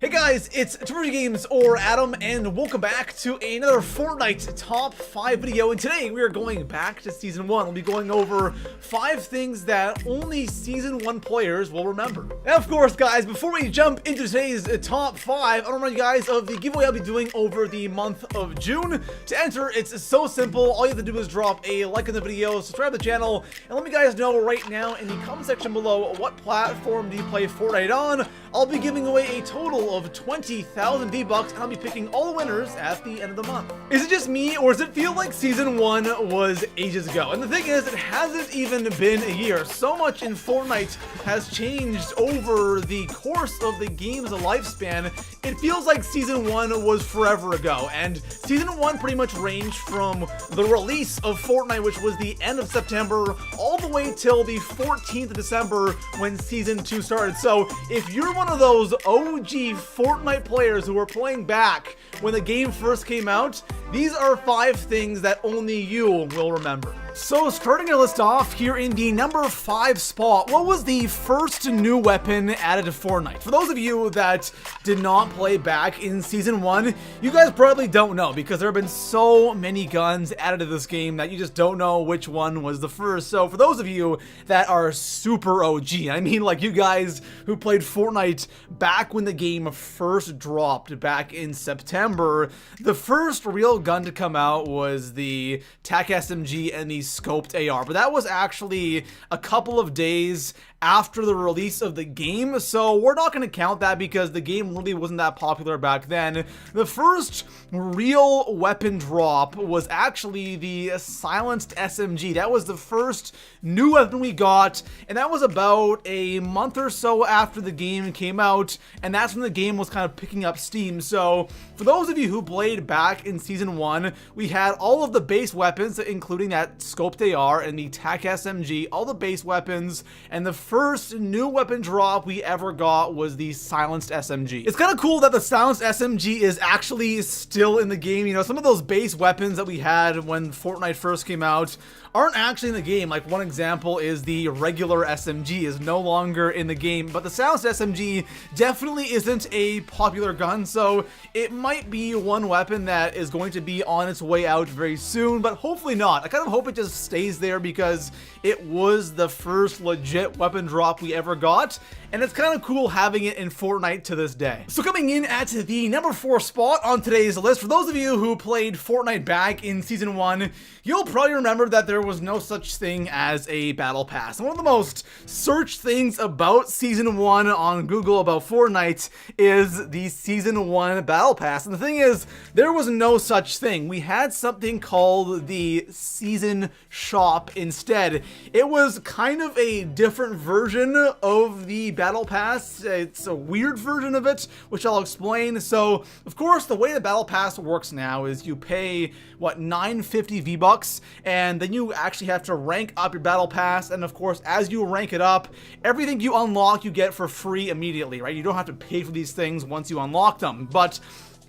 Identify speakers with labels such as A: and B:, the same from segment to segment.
A: Hey guys, it's Games or Adam, and welcome back to another Fortnite Top 5 video. And today we are going back to Season 1. We'll be going over 5 things that only Season 1 players will remember. And of course, guys, before we jump into today's Top 5, I want to remind you guys of the giveaway I'll be doing over the month of June. To enter, it's so simple. All you have to do is drop a like on the video, subscribe to the channel, and let me guys know right now in the comment section below what platform do you play Fortnite on. I'll be giving away a total of 20,000 V-Bucks, and I'll be picking all the winners at the end of the month. Is it just me, or does it feel like Season 1 was ages ago? And the thing is, it hasn't even been a year. So much in Fortnite has changed over the course of the game's lifespan. It feels like Season 1 was forever ago, and Season 1 pretty much ranged from the release of Fortnite, which was the end of September, all the way till the 14th of December when Season 2 started. So if you're one of those OG Fortnite players who were playing back when the game first came out, these are 5 things that only you will remember. So starting our list off here in the number 5 spot, what was the first new weapon added to Fortnite? For those of you that did not play back in Season 1, you guys probably don't know because there have been so many guns added to this game that you just don't know which one was the first. So for those of you that are super OG, I mean like you guys who played Fortnite back when the game first dropped back in September, the first real gun to come out was the TAC SMG and the scoped AR, but that was actually a couple of days after the release of the game, so we're not going to count that because the game really wasn't that popular back then. The first real weapon drop was actually the silenced SMG. That was the first new weapon we got, and that was about a month or so after the game came out, and that's when the game was kind of picking up steam. So for those of you who played back in Season 1, we had all of the base weapons, including that scoped AR and the TAC SMG, all the base weapons, and the first new weapon drop we ever got was the silenced SMG. It's kind of cool that the silenced SMG is actually still in the game. You know, some of those base weapons that we had when Fortnite first came out aren't actually in the game. Like one example is the regular SMG is no longer in the game, but the silenced SMG definitely isn't a popular gun, so it might be one weapon that is going to be on its way out very soon, but hopefully not. I kind of hope it just stays there because it was the first legit weapon drop we ever got, and it's kind of cool having it in Fortnite to this day. So coming in at the number 4 spot on today's list, for those of you who played Fortnite back in Season 1, you'll probably remember that there was no such thing as a battle pass. And one of the most searched things about Season 1 on Google about Fortnite is the Season 1 battle pass. And the thing is, there was no such thing. We had something called the Season Shop instead. It was kind of a different version of the battle pass. It's a weird version of it, which I'll explain. So, of course, the way the battle pass works now is you pay, what, 950 V-Bucks, and then you actually have to rank up your battle pass, and of course, as you rank it up, everything you unlock you get for free immediately, right? You don't have to pay for these things once you unlock them, but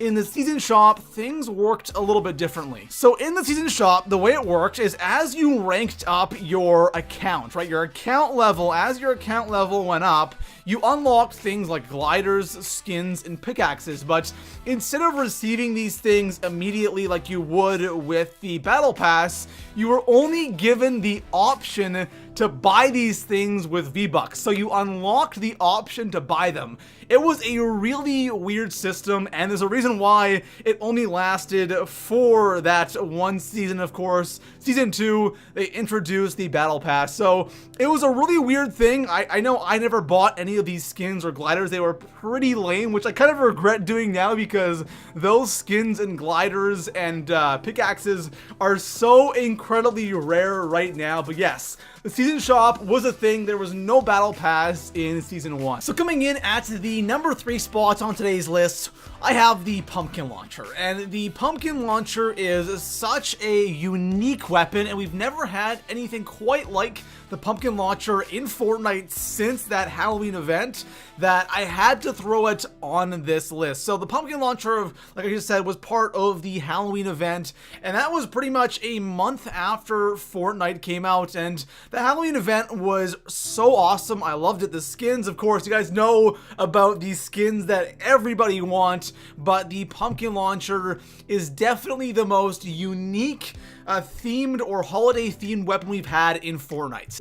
A: in the Season Shop, things worked a little bit differently. So in the Season Shop, the way it worked is as you ranked up your account, right? Your account level, as your account level went up, you unlocked things like gliders, skins, and pickaxes, but instead of receiving these things immediately like you would with the Battle Pass, you were only given the option to buy these things with V-Bucks. So you unlocked the option to buy them. It was a really weird system, and there's a reason why it only lasted for that one season, of course. Season 2, they introduced the Battle Pass. So it was a really weird thing. I know I never bought any of these skins or gliders. They were pretty lame, which I kind of regret doing now because those skins and gliders and pickaxes are so incredibly rare right now. But yes, the Season Shop was a thing. There was no Battle Pass in Season 1. So coming in at the number 3 spot on today's list, I have the pumpkin launcher, and the pumpkin launcher is such a unique weapon, and we've never had anything quite like the pumpkin launcher in Fortnite since that Halloween event that I had to throw it on this list. So the pumpkin launcher, like I just said, was part of the Halloween event, and that was pretty much a month after Fortnite came out, and the Halloween event was so awesome. I loved it. The skins, of course, you guys know about these skins that everybody wants, but the pumpkin launcher is definitely the most unique themed or holiday themed weapon we've had in Fortnite.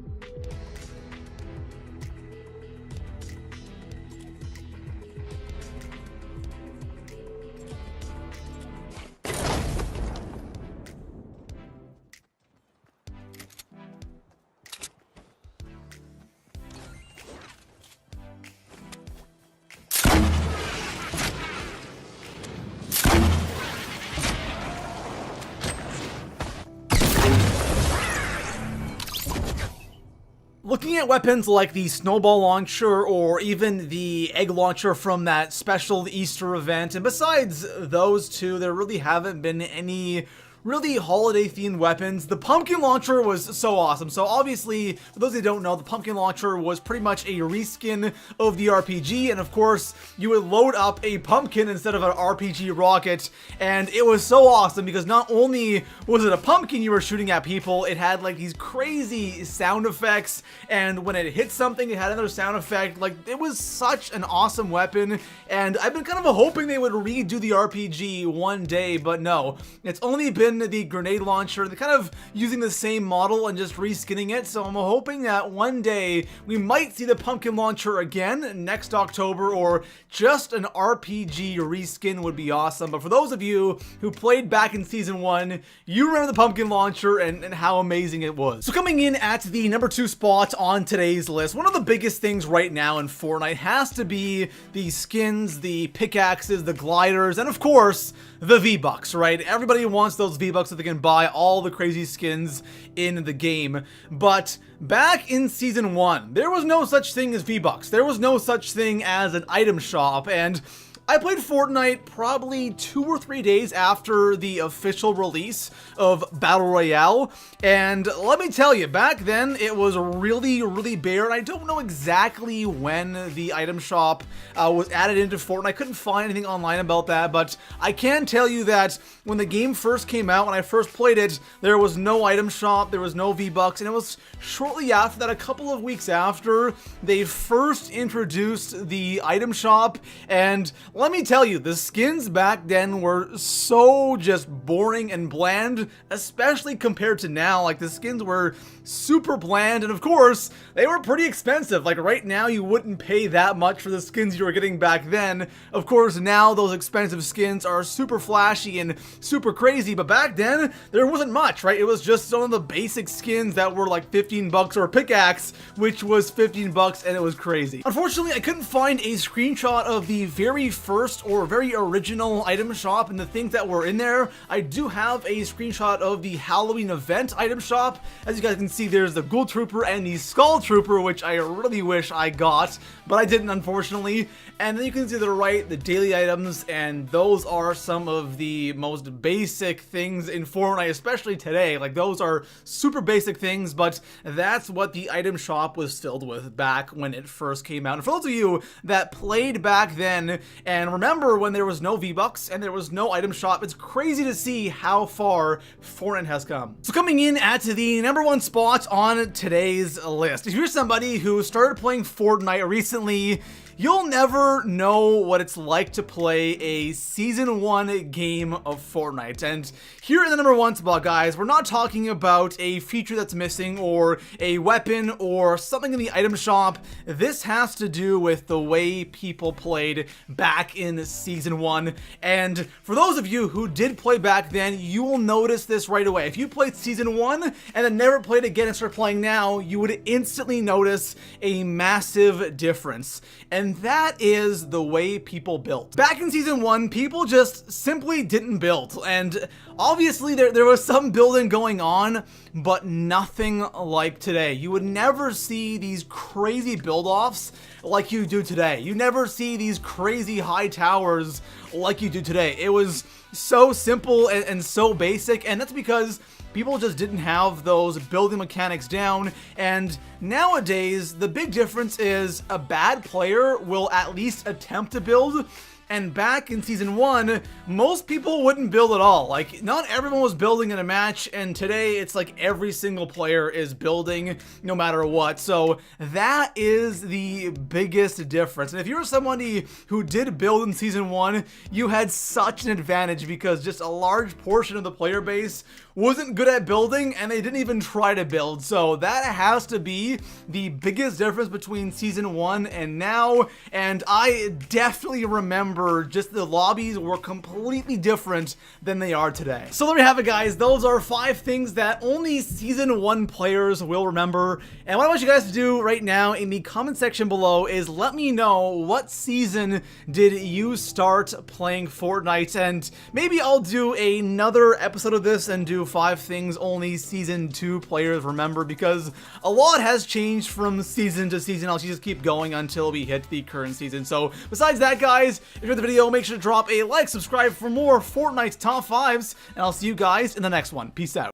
A: Looking at weapons like the snowball launcher or even the egg launcher from that special Easter event, and besides those two, there really haven't been any really holiday-themed weapons. The pumpkin launcher was so awesome. So obviously, for those who don't know, the pumpkin launcher was pretty much a reskin of the RPG, and of course, you would load up a pumpkin instead of an RPG rocket, and it was so awesome because not only was it a pumpkin you were shooting at people, it had like these crazy sound effects, and when it hit something, it had another sound effect. Like, it was such an awesome weapon, and I've been kind of hoping they would redo the RPG one day, but no. It's only been the grenade launcher. They're kind of using the same model and just reskinning it, so I'm hoping that one day we might see the pumpkin launcher again next October, or just an RPG reskin would be awesome. But for those of you who played back in Season 1, you remember the pumpkin launcher and how amazing it was. So coming in at the number 2 spot on today's list, one of the biggest things right now in Fortnite has to be the skins, the pickaxes, the gliders, and of course, the V-Bucks, right? Everybody wants those V-Bucks so they can buy all the crazy skins in the game. But back in Season 1, there was no such thing as V-Bucks. There was no such thing as an item shop, and I played Fortnite probably 2 or 3 days after the official release of Battle Royale, and let me tell you, back then it was really, really bare, and I don't know exactly when the item shop was added into Fortnite. I couldn't find anything online about that, but I can tell you that when the game first came out, when I first played it, there was no item shop, there was no V-Bucks, and it was shortly after that, a couple of weeks after, they first introduced the item shop, and let me tell you, the skins back then were so just boring and bland, especially compared to now. Like, the skins were super bland, and of course, they were pretty expensive. Like, right now, you wouldn't pay that much for the skins you were getting back then. Of course, now those expensive skins are super flashy and super crazy, but back then, there wasn't much, right? It was just some of the basic skins that were like 15 bucks, or a pickaxe, which was 15 bucks, and it was crazy. Unfortunately, I couldn't find a screenshot of the very first or very original item shop and the things that were in there. I do have a screenshot of the Halloween event item shop. As you guys can see, there's the Ghoul Trooper and the Skull Trooper, which I really wish I got, but I didn't, unfortunately. And then you can see to the right, the daily items, and those are some of the most basic things in Fortnite, especially today. Like, those are super basic things, but that's what the item shop was filled with back when it first came out. And for those of you that played back then and remember when there was no V-Bucks and there was no item shop, it's crazy to see how far Fortnite has come. So coming in at the number 1 spot on today's list, if you're somebody who started playing Fortnite recently, you'll never know what it's like to play a Season 1 game of Fortnite. And here in the number 1 spot, guys, we're not talking about a feature that's missing or a weapon or something in the item shop. This has to do with the way people played back in Season 1. And for those of you who did play back then, you will notice this right away. If you played Season 1 and then never played again and start playing now, you would instantly notice a massive difference. And that is the way people built. Back in Season 1, people just simply didn't build. And obviously there was some building going on, but nothing like today. You would never see these crazy build-offs like you do today. You never see these crazy high towers like you do today. It was so simple and so basic, and that's because people just didn't have those building mechanics down. And nowadays, the big difference is a bad player will at least attempt to build, And back in Season 1, most people wouldn't build at all. Like, not everyone was building in a match, and today it's like every single player is building no matter what. So that is the biggest difference. And if you're somebody who did build in Season 1, you had such an advantage because just a large portion of the player base wasn't good at building, and they didn't even try to build. So that has to be the biggest difference between Season 1 and now, and I definitely remember just the lobbies were completely different than they are today. So there we have it, guys. Those are 5 things that only Season 1 players will remember, and what I want you guys to do right now in the comment section below is let me know what season did you start playing Fortnite, and maybe I'll do another episode of this and do 5 things only Season 2 players remember, because a lot has changed from season to season. I'll just keep going until we hit the current season. So besides that, guys, if you enjoyed the video, make sure to drop a like, subscribe for more Fortnite top 5s, and I'll see you guys in the next one. Peace out.